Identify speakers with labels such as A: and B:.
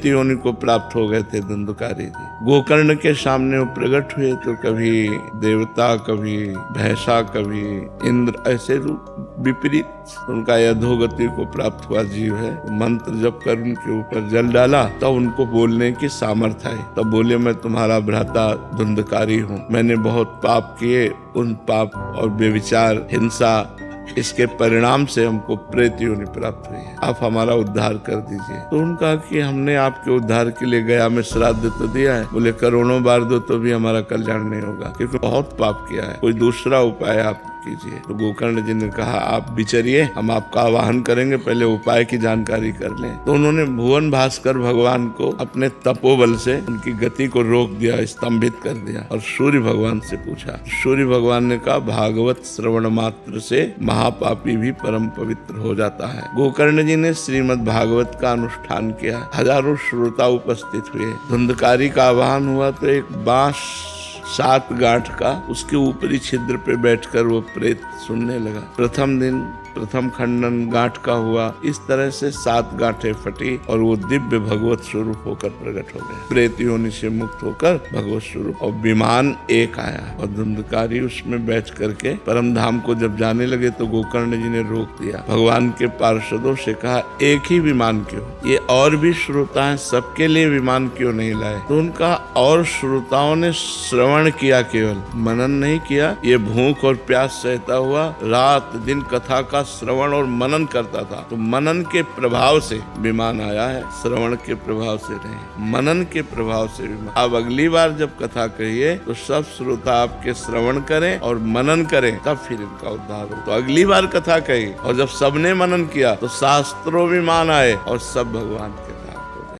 A: योनि को प्राप्त हो गए थे धुंधकारी जी। गोकर्ण के सामने वो प्रकट हुए तो कभी देवता, कभी भैंसा, कभी इंद्र, ऐसे रूप विपरीत उनका अधोगति को प्राप्त हुआ जीव है। मंत्र जप कर उनके ऊपर जल डाला तब उनको बोलने की सामर्थ्य आई। तब बोले, मैं तुम्हारा भ्राता धुंधकारी हूँ, मैंने बहुत पाप किए, उन पाप और व्यभिचार, हिंसा, इसके परिणाम से हमको प्रेत योनि प्राप्त हुई है, आप हमारा उद्धार कर दीजिए। तो उनका कि हमने आपके उद्धार के लिए गया में श्राद्ध तो दिया है। बोले, करोड़ों बार दो तो भी हमारा कल्याण नहीं होगा, क्योंकि बहुत पाप किया है, कोई दूसरा उपाय आप कीजिए। तो गोकर्ण जी ने कहा, आप विचरिए, हम आपका आवाहन करेंगे, पहले उपाय की जानकारी कर लें। तो उन्होंने भुवन भास्कर भगवान को अपने तपोबल से उनकी गति को रोक दिया, स्तंभित कर दिया, और सूर्य भगवान से पूछा। सूर्य भगवान ने कहा, भागवत श्रवण मात्र से महापापी भी परम पवित्र हो जाता है। गोकर्ण जी ने श्रीमद् भागवत का अनुष्ठान किया, हजारों श्रोता उपस्थित हुए। धुंधकारी का आवाहन हुआ तो एक बांस 7 गांठ का, उसके ऊपरी छिद्र पे बैठकर वो प्रेत सुनने लगा। प्रथम दिन प्रथम खंडन गांठ का हुआ, इस तरह से 7 गांठें फटी और वो दिव्य भगवत स्वरूप होकर प्रकट हो गए। प्रेत योनि से मुक्त होकर भगवत स्वरूप, और विमान एक आया और धुंधकारी उसमें बैठ करके परम धाम को जब जाने लगे तो गोकर्ण जी ने रोक दिया। भगवान के पार्षदों से कहा, एक ही विमान क्यों, ये और भी श्रोता है, सबके लिए विमान क्यों नहीं लाए? तो उनका और श्रोताओं ने श्रवण किया, केवल मनन नहीं किया। ये भूख और प्यास सहता हुआ रात दिन कथा का श्रवण और मनन करता था। तो मनन के प्रभाव से विमान आया है, श्रवण के प्रभाव से नहीं, मनन के प्रभाव से विमान। अब अगली बार जब कथा कहिए तो सब श्रोता आपके श्रवण करें और मनन करें, तब फिर इनका उद्धार हो। तो अगली बार कथा कही और जब सबने मनन किया तो शास्त्रों विमान आए और सब भगवान के